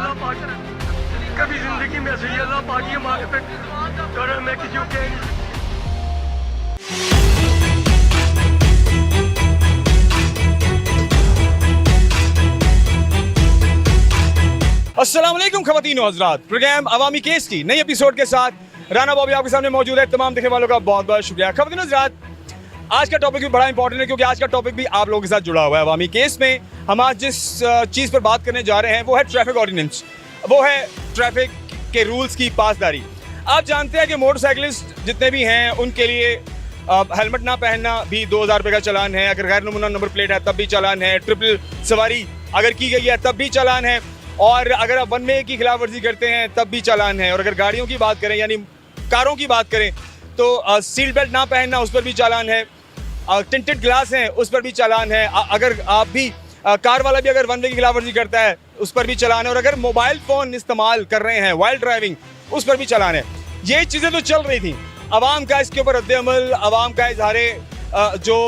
अल्लाह पाक कभी जिंदगी में ऐसे अल्लाह पाक ये मांग पे कर मैं किसी को कह नहीं। अस्सलाम वालेकुम ख़वातीन व हज़रात, प्रोग्राम अवामी केस की नई एपिसोड के साथ राना बॉबी आपके सामने मौजूद है। तमाम देखने वालों का बहुत बहुत शुक्रिया। ख़वातीन व हज़रात, आज का टॉपिक भी बड़ा इंपॉर्टेंट है क्योंकि आज का टॉपिक भी आप लोगों के साथ जुड़ा हुआ है। अवामी केस में हम आज जिस चीज़ पर बात करने जा रहे हैं वो है ट्रैफिक ऑर्डिनेंस, वो है ट्रैफिक के रूल्स की पासदारी। आप जानते हैं कि मोटरसाइकिलिस्ट जितने भी हैं उनके लिए हेलमेट ना पहनना भी 2000 रुपये का चालान है। अगर गैर नमूना नंबर प्लेट है तब भी चालान है। ट्रिपल सवारी अगर की गई है तब भी चालान है। और अगर आप वन वे की खिलाफ वर्जी करते हैं तब भी चालान है। और अगर गाड़ियों की बात करें यानी कारों की बात करें तो सीट बेल्ट ना पहनना उस पर भी चालान है। टिंटेड ग्लास हैं उस पर भी चालान है। अगर आप भी कार वाला भी अगर वन वे की खिलाफ वर्जी करता है उस पर भी चालान है। और अगर मोबाइल फ़ोन इस्तेमाल कर रहे हैं वाइल्ड ड्राइविंग उस पर भी चालान है। ये चीज़ें तो चल रही थी, आवाम का इसके ऊपर रद्द-ए-अमल, आवाम का इज़हारे जो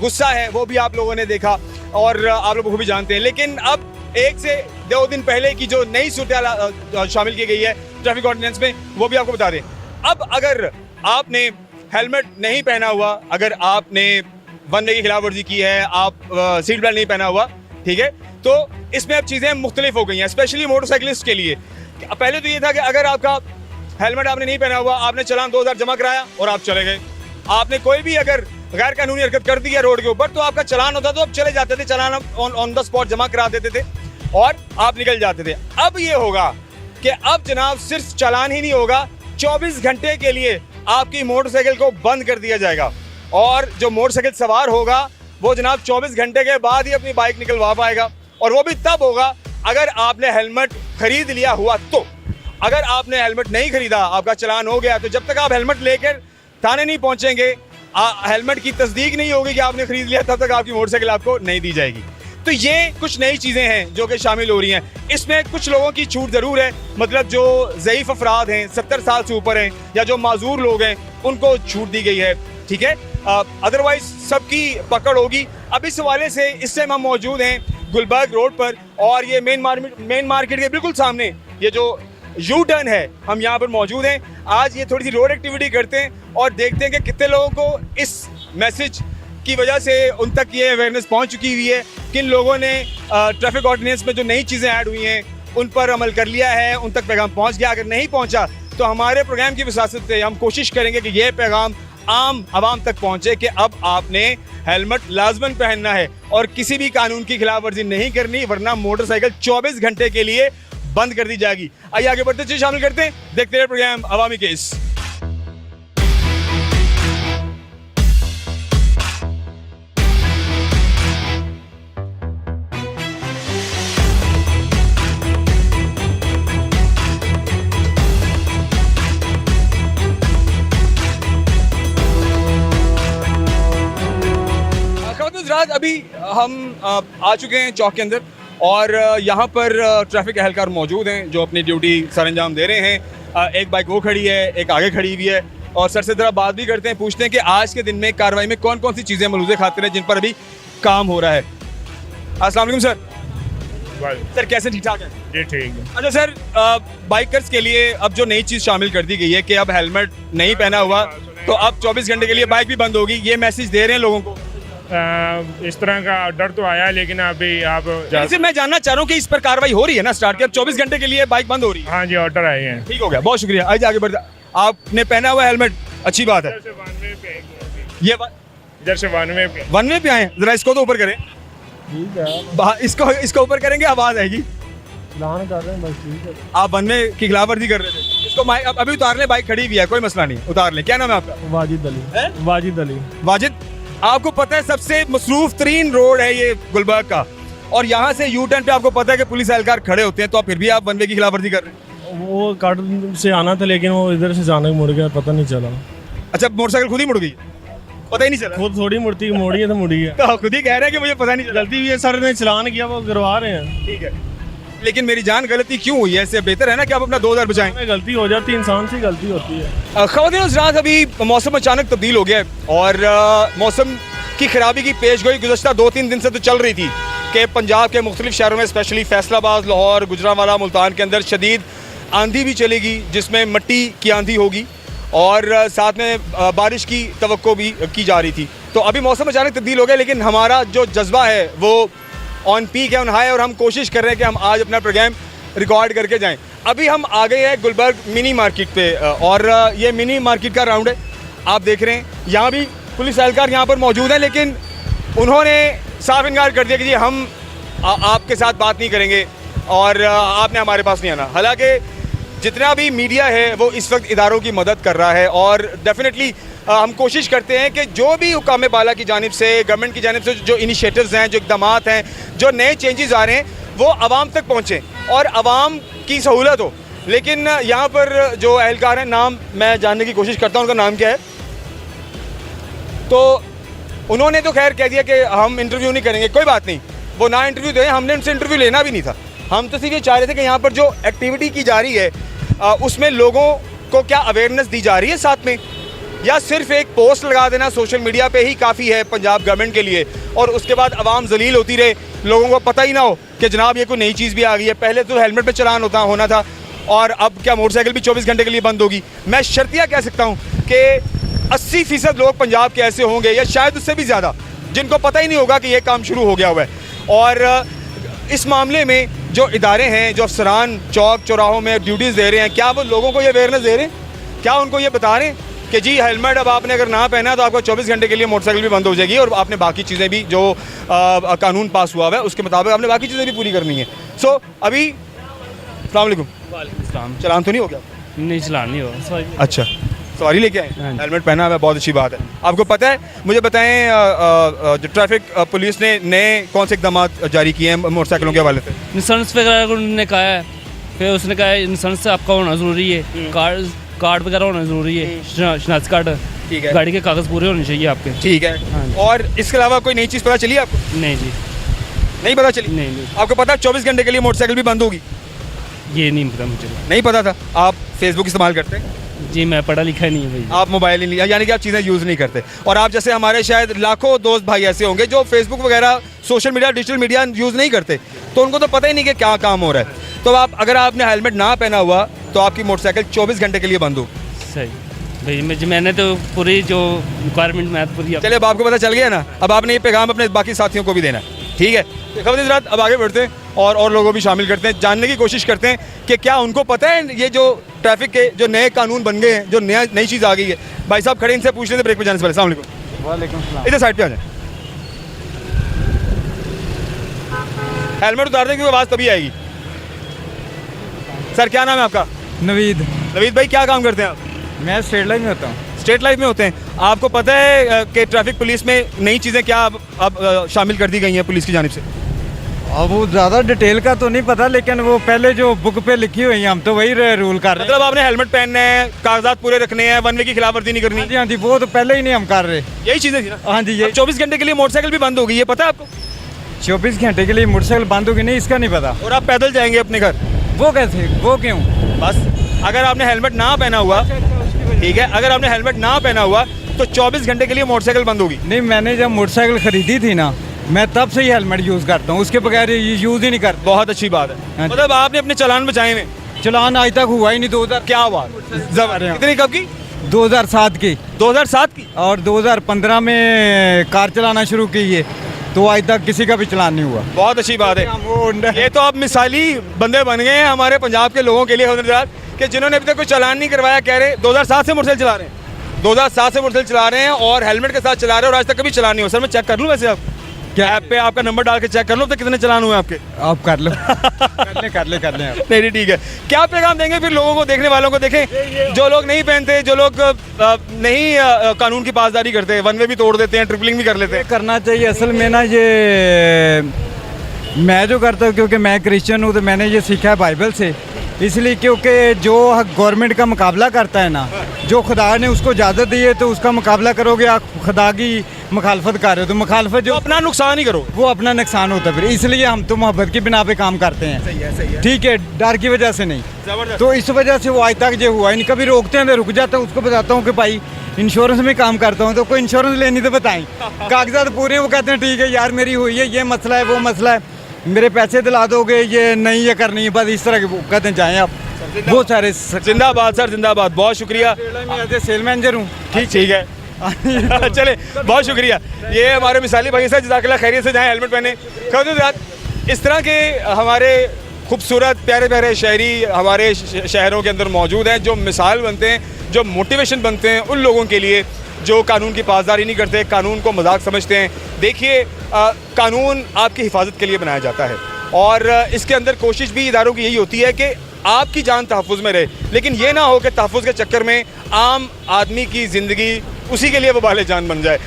गुस्सा है वो भी आप लोगों ने देखा और आप लोग वो भी जानते हैं। लेकिन अब 1 से 2 दिन पहले की जो नई सूरत शामिल की गई है ट्रैफिक ऑर्डिनेंस में वो भी आपको बता दें। अब अगर आपने हेलमेट नहीं पहना हुआ, अगर आपने वन वे की खिलाफ वर्जी की है, आप सीट बेल्ट नहीं पहना हुआ, ठीक है, तो इसमें अब चीज़ें मुख्तलिफ हो गई हैं, स्पेशली मोटरसाइकिलिस्ट के लिए। पहले तो ये था कि अगर आपका हेलमेट आपने नहीं पहना हुआ, आपने चालान 2000 जमा कराया और आप चले गए। आपने कोई भी अगर गैर कानूनी हरकत कर दी है रोड के ऊपर तो आपका चालान होता तो आप चले जाते थे, चालान ऑन द स्पॉट जमा करा देते थे और आप निकल जाते थे। अब ये होगा कि अब जनाब सिर्फ चालान ही नहीं होगा, 24 घंटे के लिए आपकी मोटरसाइकिल को बंद कर दिया जाएगा। और जो मोटरसाइकिल सवार होगा वो जनाब 24 घंटे के बाद ही अपनी बाइक निकलवा पाएगा। और वो भी तब होगा अगर आपने हेलमेट खरीद लिया हुआ तो। अगर आपने हेलमेट नहीं खरीदा, आपका चालान हो गया, तो जब तक आप हेलमेट लेकर थाने नहीं पहुंचेंगे, हेलमेट की तस्दीक नहीं होगी कि आपने खरीद लिया, तब तक आपकी मोटरसाइकिल आपको नहीं दी जाएगी। तो ये कुछ नई चीज़ें हैं जो कि शामिल हो रही हैं। इसमें कुछ लोगों की छूट ज़रूर है, मतलब जो ज़ईफ़ अफराद हैं, 70 साल से ऊपर हैं या जो माजूर लोग हैं उनको छूट दी गई है, ठीक है। अदरवाइज सबकी पकड़ होगी। अब इस हवाले से इस टाइम हम मौजूद हैं गुलबर्ग रोड पर और ये मेन मार्केट के बिल्कुल सामने ये जो यू टर्न है, हम यहाँ पर मौजूद हैं। आज ये थोड़ी सी रोड एक्टिविटी करते हैं और देखते हैं कि कितने लोगों को इस मैसेज की वजह से उन तक ये अवेयरनेस पहुँच चुकी हुई है, किन लोगों ने ट्रैफिक ऑर्डिनेंस में जो नई चीज़ें ऐड हुई हैं उन पर अमल कर लिया है, उन तक पैगाम पहुँच गया। अगर नहीं पहुँचा तो हमारे प्रोग्राम की वसासत से हम कोशिश करेंगे कि ये पैगाम आम आवाम तक पहुँचे कि अब आपने हेलमेट लाजमन पहनना है और किसी भी कानून की खिलाफ वर्जी नहीं करनी, वरना मोटरसाइकिल 24 घंटे के लिए बंद कर दी जाएगी। आइए आगे बढ़ते चीज़ शामिल करते हैं, देखते हैं प्रोग्राम अवामी केस। अभी हम आ चुके हैं चौक के अंदर और यहाँ पर ट्रैफिक एहलकार मौजूद हैं जो अपनी ड्यूटी सर अंजाम दे रहे हैं। एक बाइक वो खड़ी है, एक आगे खड़ी हुई है और सर से ज़रा बात भी करते हैं, पूछते हैं कि आज के दिन में कार्रवाई में कौन कौन सी चीज़ें मलूज़े खातिर हैं जिन पर अभी काम हो रहा है। अस्सलाम वालेकुम सर। सर कैसे, ठीक ठाक है? जी ठीक है। अच्छा सर, बाइकर्स के लिए अब जो नई चीज़ शामिल कर दी गई है कि अब हेलमेट नहीं पहना हुआ तो अब 24 घंटे के लिए बाइक भी बंद होगी, ये मैसेज दे रहे हैं लोगों को। इस तरह का डर तो आया है लेकिन अभी आप सिर्फ मैं जानना चाह रहा हूँ कि इस पर कार्रवाई हो रही है ना स्टार्ट की, अब 24 घंटे के लिए बाइक बंद हो रही है? हाँ जी, ऑर्डर आए हैं। ठीक हो गया, बहुत शुक्रिया। आइए आगे बढ़ते। आपने पहना हुआ हेलमेट, अच्छी बात है। ये इधर से वन वे पे आए, जरा इसको तो ऊपर करें। ठीक है, इसको ऊपर करेंगे आवाज आएगी। कर रहे हैं बस, ठीक है। आप वन वे की खिलाफ वर्जी कर रहे थे, इसको अभी उतार लें, बाइक खड़ी हुई है, कोई मसला नहीं, उतार लें। क्या नाम है आपका? वाजिद अली। वाजिद अली। वाजिद, आपको पता है सबसे मसरूफ तरीन रोड है ये गुलबर्ग का और यहाँ से यू टर्न पे आपको पता है कि पुलिस एहलकार खड़े होते हैं, तो आप फिर भी आप वन वे की खिलाफ वर्जी कर रहे हैं? वो काट से आना था लेकिन वो इधर से अचानक मुड़ गया, पता नहीं चला। अच्छा, मोटरसाइकिल खुद ही मुड़ गई, पता ही नहीं चला? खुद थोड़ी मुड़ती, मोड़ी है तो मुड़ी है। तो खुद ही कह रहे हैं कि मुझे पता नहीं चला। गलती हुई है, सर ने चलान किया, वो करवा रहे हैं। ठीक है, लेकिन मेरी जान गलती क्यों हुई है? इससे बेहतर है ना कि आप अपना 2000 बचाएं। गलती हो जाती है, इंसान से गलती होती है। ख़वातीन हज़रात, अभी मौसम अचानक तब्दील हो गया है और मौसम की खराबी की पेशगोई गुज़श्ता 2-3 दिन से तो चल रही थी कि पंजाब के मुख्तलिफ शहरों में स्पेशली फैसलाबाद, लाहौर, गुजरांवाला, मुल्तान के अंदर शदीद आंधी भी चलेगी, जिसमें मिट्टी की आंधी होगी और साथ में बारिश की तवक्को भी की जा रही थी। तो अभी मौसम अचानक तब्दील हो गया, लेकिन हमारा जो जज्बा है वो ऑन पीक है, ऑन हाई, और हम कोशिश कर रहे हैं कि हम आज अपना प्रोग्राम रिकॉर्ड करके जाएं। अभी हम आ गए हैं गुलबर्ग मिनी मार्केट पे और ये मिनी मार्केट का राउंड है, आप देख रहे हैं। यहाँ भी पुलिस एहलकार यहाँ पर मौजूद है, लेकिन उन्होंने साफ इनकार कर दिया कि जी हम आपके साथ बात नहीं करेंगे और आपने हमारे पास नहीं आना। हालांकि जितना भी मीडिया है वो इस वक्त इदारों की मदद कर रहा है और डेफिनेटली हम कोशिश करते हैं कि जो भी हुकाम बाला की जानिब से, गवर्नमेंट की जानिब से जो इनिशिएटिव्स हैं, जो इक़दामात हैं, जो नए चेंजेस आ रहे हैं, वो आवाम तक पहुँचें और आवाम की सहूलत हो। लेकिन यहाँ पर जो एहलकार हैं, नाम मैं जानने की कोशिश करता हूँ, उनका नाम क्या है। तो उन्होंने तो खैर कह दिया कि हम इंटरव्यू नहीं करेंगे, कोई बात नहीं, वो ना इंटरव्यू दें, हमने उनसे इंटरव्यू लेना भी नहीं था। हम तो सिर्फ ये चाह रहे थे कि यहाँ पर जो एक्टिविटी की जा रही है उसमें लोगों को क्या अवेयरनेस दी जा रही है साथ में, या सिर्फ एक पोस्ट लगा देना सोशल मीडिया पे ही काफ़ी है पंजाब गवर्नमेंट के लिए और उसके बाद आवाम जलील होती रहे, लोगों को पता ही ना हो कि जनाब ये कोई नई चीज़ भी आ गई है। पहले तो हेलमेट पे चलान होना था और अब क्या मोटरसाइकिल भी 24 घंटे के लिए बंद होगी। मैं शर्तिया कह सकता हूँ कि 80% लोग पंजाब के ऐसे होंगे या शायद उससे भी ज़्यादा जिनको पता ही नहीं होगा कि ये काम शुरू हो गया हुआ है। और इस मामले में जो इदारे हैं, जो अफसरान चौक चौराहों में ड्यूटीज़ दे रहे हैं, क्या वो लोगों को ये अवेयरनेस दे रहे हैं? क्या उनको ये बता रहे हैं कि जी हेलमेट अब आपने अगर ना पहना तो आपको 24 घंटे के लिए मोटरसाइकिल भी बंद हो जाएगी और आपने बाकी चीज़ें भी जो कानून पास हुआ है उसके मुताबिक आपने बाकी चीज़ें भी पूरी करनी है। सो अभी अस्सलाम वालेकुम, चलान तो नहीं हो गया? नहीं, चलान नहीं हुआ। अच्छा, सवारी लेके आए, हेलमेट पहना है, बहुत अच्छी बात है। आपको पता है, मुझे बताएं जो ट्रैफिक पुलिस ने नए कौन से इकदाम जारी किए हैं मोटरसाइकिलों के हवाले से? इंश्योरेंस वगैरह उन्होंने कहा है, फिर उसने कहा है इंश्योरेंस आपका होना ज़रूरी है, कार्ड वगैरह होना ज़रूरी है, शनाख्ती कार्ड, ठीक है, गाड़ी के कागज़ पूरे होने चाहिए आपके। ठीक है। हाँ। और इसके अलावा कोई नई चीज़ पता चली आपको? नहीं जी, नहीं पता चली? नहीं। आपको पता है 24 घंटे के लिए मोटरसाइकिल भी बंद होगी? ये नहीं पता मुझे। नहीं पता था। आप फेसबुक इस्तेमाल करते हैं? जी, मैं पढ़ा लिखा नहीं है भाई। आप मोबाइल ही नहीं, यानी कि आप चीज़ें यूज़ नहीं करते। और आप जैसे हमारे शायद लाखों दोस्त भाई ऐसे होंगे जो फेसबुक वगैरह social media, digital media use नहीं करते, तो उनको तो पता ही नहीं कि क्या काम हो रहा है। तो आप अगर आपने हेलमेट ना पहना हुआ तो आपकी मोटरसाइकिल 24 घंटे के लिए बंद हो। सही भाई, मैंने तो पूरी जो रिक्वायरमेंट मैं पूरी। चलिए, अब आपको पता चल गया ना, अब आपने ये पैगाम अपने बाकी साथियों को भी देना है, ठीक है? खबरदार रात, अब आगे बढ़ते हैं और लोगों को भी शामिल करते हैं, जानने की कोशिश करते हैं कि क्या उनको पता है ये जो ट्रैफिक के जो नए कानून बन गए हैं, जो नई चीज़ आ गई है। भाई साहब खड़े, इनसे पूछ लेते ब्रेक पे जाने से पहले। अस्सलाम वालेकुम। वालेकुम सलाम। इधर साइड पे आ जाए, हेलमेट उतार दें क्योंकि आवाज़ तभी आएगी। सर क्या नाम है आपका? नवीद। नवीद भाई, क्या काम करते हैं आप? मैं स्ट्रेट लाइन में होता हूँ। स्टेट लाइफ में होते हैं। आपको पता है कि ट्रैफिक पुलिस में नई चीज़ें क्या अब शामिल कर दी गई हैं पुलिस की जानिब से? अब वो ज़्यादा डिटेल का तो नहीं पता, लेकिन वो पहले जो बुक पे लिखी हुई है हम तो वही रूल कर रहे हैं। मतलब आपने हेलमेट पहनना है, कागजात पूरे रखने हैं, वन वे की खिलाफवर्जी नहीं करनी। हाँ जी, वो तो पहले ही नहीं हम कर रहे। यही चीज़ें थी ना? हाँ जी, ये 24 घंटे के लिए मोटरसाइकिल भी बंद हो गई है, पता है आपको? 24 घंटे के लिए मोटरसाइकिल बंद होगी नहीं, इसका नहीं पता। और आप पैदल जाएंगे अपने घर? वो कैसे, वो क्यों? बस अगर आपने हेलमेट ना पहना हुआ, ठीक है, अगर आपने हेलमेट ना पहना हुआ तो 24 घंटे के लिए मोटरसाइकिल बंद होगी। नहीं, मैंने जब मोटरसाइकिल खरीदी थी ना, मैं तब से ही हेलमेट यूज़ करता हूँ, उसके बगैर ये यूज़ ही नहीं करता। बहुत अच्छी बात है। हाँ जी। मतलब आपने अपने चालान बचाए में? चलान आज तक हुआ ही नहीं। 2000 क्या बात, कितनी कब की? 2007 की 2007 की। और 2015 में कार चलाना शुरू की है, तो आज तक किसी का भी चलान नहीं हुआ। बहुत अच्छी बात है। ये तो आप मिसाली बंदे बन गए हैं हमारे पंजाब के लोगों के लिए हवलदार, कि जिन्होंने अभी तक कोई चालान नहीं करवाया, कह रहे 2007 से मोटरसाइकिल चला रहे हैं, 2007 से मोटरसाइकिल चला रहे हैं और हेलमेट के साथ चला रहे हैं और आज तक कभी चलान नहीं हो। सर मैं चेक कर लूँ वैसे, आप क्या ऐप पे आपका नंबर डाल के चेक कर लो तो कितने चलान हुए आपके? आप कर लो। कर ले आप। नहीं ठीक है। क्या पैगाम देंगे फिर लोगों को, देखने वालों को? देखें, जो लोग नहीं पहनते, जो लोग नहीं कानून की पासदारी करते, वन वे भी तोड़ देते हैं, ट्रिपलिंग भी कर लेते हैं। करना चाहिए असल में ना, ये मैं जो करता हूँ क्योंकि मैं क्रिश्चियन हूँ तो मैंने ये सीखा है बाइबल से, इसलिए क्योंकि जो गवर्नमेंट का मुकाबला करता है ना, जो खुदा ने उसको इजाज़त दी है तो उसका मुकाबला करोगे, आप खुदा की मुखालफत कर रहे हो तो मुखालफत जो अपना नुकसान ही करो, वो अपना नुकसान होता है। फिर इसलिए हम तो मोहब्बत की बिना पे काम करते हैं। सही है। ठीक है, डर की वजह से नहीं। जबरदस्त। तो इस वजह से वो आज तक जो हुआ है, कभी रोकते हैं तो रुक जाता हूँ, उसको बताता हूँ कि भाई इंश्योरेंस में काम करता हूँ, तो कोई इंश्योरेंस लेनी तो बताएं। कागजात पूरे हैं, वो कहते हैं ठीक है यार मेरी हुई है, ये मसला है वो मसला है, मेरे पैसे दिला दोगे, ये नहीं ये करनी है, बस इस तरह के वो कहते हैं जाएँ आप। बहुत सारे जिंदाबाद सर, जिंदाबाद, बहुत शुक्रिया। मैं एज ए सेल मैनेजर हूँ। ठीक है चले, बहुत शुक्रिया। ये हमारे मिसाली भाई साहब, जज़ाकल्लाह खैरियत से जाएं, हेलमेट पहने। खैर इस तरह के हमारे खूबसूरत प्यारे प्यारे शहरी हमारे शहरों के अंदर मौजूद हैं, जो मिसाल बनते हैं, जो मोटिवेशन बनते हैं उन लोगों के लिए जो कानून की पासदारी नहीं करते, कानून को मजाक समझते हैं। देखिए, कानून आपकी हिफाजत के लिए बनाया जाता है और इसके अंदर कोशिश भी इदारों की यही होती है कि आपकी जान तहफ़्फ़ुज़ में रहे, लेकिन ये ना हो कि तहफ़्फ़ुज़ के चक्कर में आम आदमी की ज़िंदगी उसी के लिए वबाल जान बन जाए।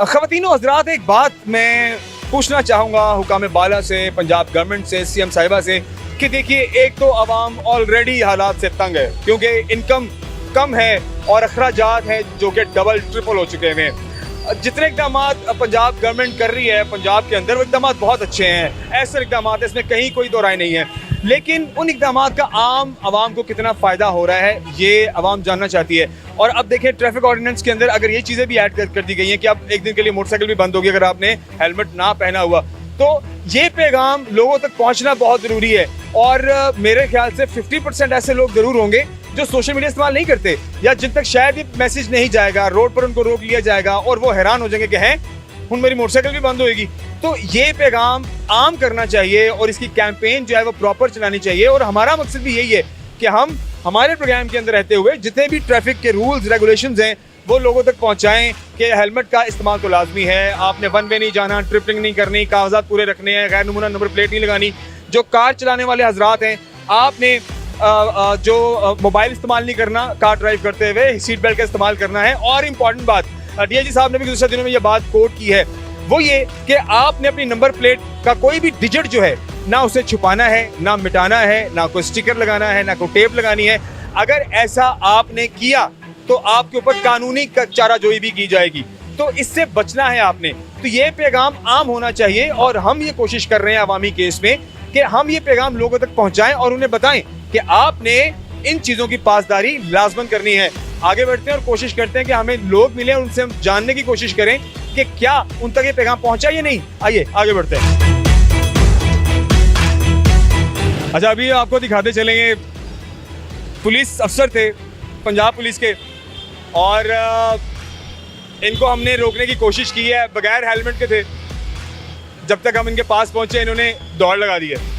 ख़वातीनो हज़रात, एक बात मैं पूछना चाहूँगा हुकाम बाला से, पंजाब गवर्नमेंट से, CM साहिबा से कि देखिए, एक तो आवाम ऑलरेडी हालात से तंग है क्योंकि इनकम कम है और अखराजात हैं जो कि डबल ट्रिपल हो चुके हैं। जितने इकदाम पंजाब गवर्नमेंट कर रही है पंजाब के अंदर, वो इकदाम बहुत अच्छे हैं, ऐसे इकदाम है, इसमें कहीं कोई दो राय नहीं है, लेकिन उन इकदाम का आम आवाम को कितना फ़ायदा हो रहा है ये आवाम जानना चाहती है। और अब देखें, ट्रैफिक ऑर्डिनेंस के अंदर अगर ये चीज़ें भी ऐड कर दी गई हैं कि अब एक दिन के लिए मोटरसाइकिल भी बंद होगी अगर आपने हेलमेट ना पहना हुआ, तो ये पैगाम लोगों तक पहुँचना बहुत ज़रूरी है। और मेरे ख्याल से 50% ऐसे लोग ज़रूर होंगे जो सोशल मीडिया इस्तेमाल नहीं करते, या जिन तक शायद ये मैसेज नहीं जाएगा, रोड पर उनको रोक लिया जाएगा और वो हैरान हो जाएंगे कि हैं हुन मेरी मोटरसाइकिल भी बंद होएगी। तो ये पैगाम आम करना चाहिए और इसकी कैंपेन जो है वो प्रॉपर चलानी चाहिए। और हमारा मकसद भी यही है कि हम हमारे प्रोग्राम के अंदर रहते हुए जितने भी ट्रैफिक के रूल्स रेगुलेशंस हैं वो लोगों तक पहुंचाएं कि हेलमेट का इस्तेमाल तो लाजमी है, आपने वन वे नहीं जाना, ट्रिपिंग नहीं करनी, कागजात पूरे रखने हैं, गैर नमूना नंबर प्लेट नहीं लगानी। जो कार चलाने वाले हजरात हैं, आपने जो मोबाइल इस्तेमाल नहीं करना कार ड्राइव करते हुए, सीट बेल्ट का इस्तेमाल करना है। और इम्पॉर्टेंट बात, DIG साहब ने भी गुज़श्ता दिनों में ये बात कोट की है, वो ये कि आपने अपनी नंबर प्लेट का कोई भी डिजिट जो है ना उसे छुपाना है, ना मिटाना है, ना कोई स्टिकर लगाना है, ना कोई टेप लगानी है। अगर ऐसा आपने किया तो आपके ऊपर कानूनी चाराजोई भी की जाएगी, तो इससे बचना है आपने। तो ये पैगाम आम होना चाहिए और हम ये कोशिश कर रहे हैं अवामी केस में कि हम ये पैगाम लोगों तक पहुंचाएं और उन्हें बताएं कि आपने इन चीज़ों की पासदारी लाजमन करनी है। आगे बढ़ते हैं और कोशिश करते हैं कि हमें लोग मिले, उनसे हम जानने की कोशिश करें कि क्या उन तक ये पैगाम पहुंचा या नहीं। आइए आगे बढ़ते हैं। अच्छा, अभी आपको दिखाते चलेंगे, पुलिस अफसर थे पंजाब पुलिस के और इनको हमने रोकने की कोशिश की है, बगैर हेलमेट के थे। जब तक हम इनके पास पहुंचे इन्होंने दौड़ लगा दी है।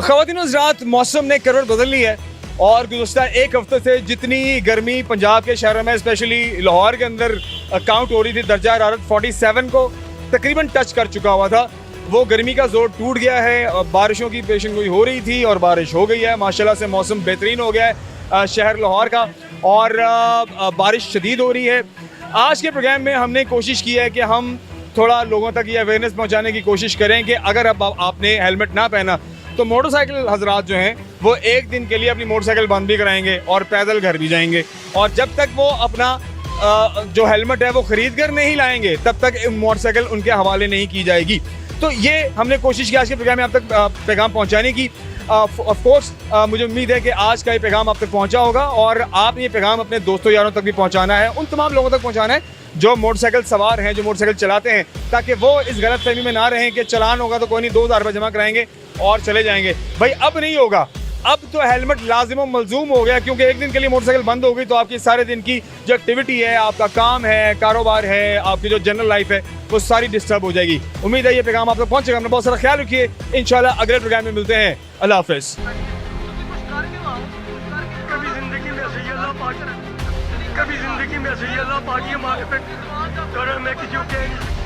ख़वातीन हज़रात, मौसम ने करवट बदल ली है और गुज़श्ता एक हफ्ते से जितनी गर्मी पंजाब के शहरों में स्पेशली लाहौर के अंदर काउंट हो रही थी, दर्जा हरारत 47 को तकरीबन टच कर चुका हुआ था, वो गर्मी का जोर टूट गया है। बारिशों की पेशेंगोई हो रही थी और बारिश हो गई है, माशाल्लाह से मौसम बेहतरीन हो गया है शहर लाहौर का और बारिश शदीद हो रही है। आज के प्रोग्राम में हमने कोशिश की है कि हम थोड़ा लोगों तक ये अवेयरनेस पहुँचाने की कोशिश करें कि अगर अब आपने हेलमेट ना पहना तो मोटरसाइकिल हजरात जो हैं वो एक दिन के लिए अपनी मोटरसाइकिल बंद भी कराएंगे और पैदल घर भी जाएंगे, और जब तक वो अपना जो हेलमेट है वो ख़रीद कर नहीं लाएंगे तब तक मोटरसाइकिल उनके हवाले नहीं की जाएगी। तो ये हमने कोशिश की आज के प्रोग्राम में आप तक पैगाम पहुंचाने की। ऑफ कोर्स मुझे उम्मीद है कि आज का ये पैगाम आप तक पहुंचा होगा और आप ये पैगाम अपने दोस्तों यारों तक भी पहुंचाना है, उन तमाम लोगों तक पहुंचाना है जो मोटरसाइकिल सवार हैं, जो मोटरसाइकिल चलाते हैं, ताकि वो इस गलत फहमी में ना रहें कि चलान होगा तो कोई नहीं, 2000 रुपये जमा कराएंगे और चले जाएंगे। भाई अब नहीं होगा, अब तो हेलमेट लाजिम व मलजूम हो गया, क्योंकि एक दिन के लिए मोटरसाइकिल बंद हो गई तो आपकी सारे दिन की जो एक्टिविटी है, आपका काम है, कारोबार है, आपकी जो जनरल लाइफ है, वो सारी डिस्टर्ब हो जाएगी। उम्मीद है ये पैगाम आप तक पहुंचेगा। अपना बहुत सारा ख्याल रखिए, इंशाल्लाह अगले प्रोग्राम में मिलते हैं। अल्लाह हाफिज़। कभी जिंदगी में ऐसे ही अल्लाह पाक, कभी जिंदगी में ऐसे ही अल्लाह पाक ये मांगते, मैं किसी को कह नहीं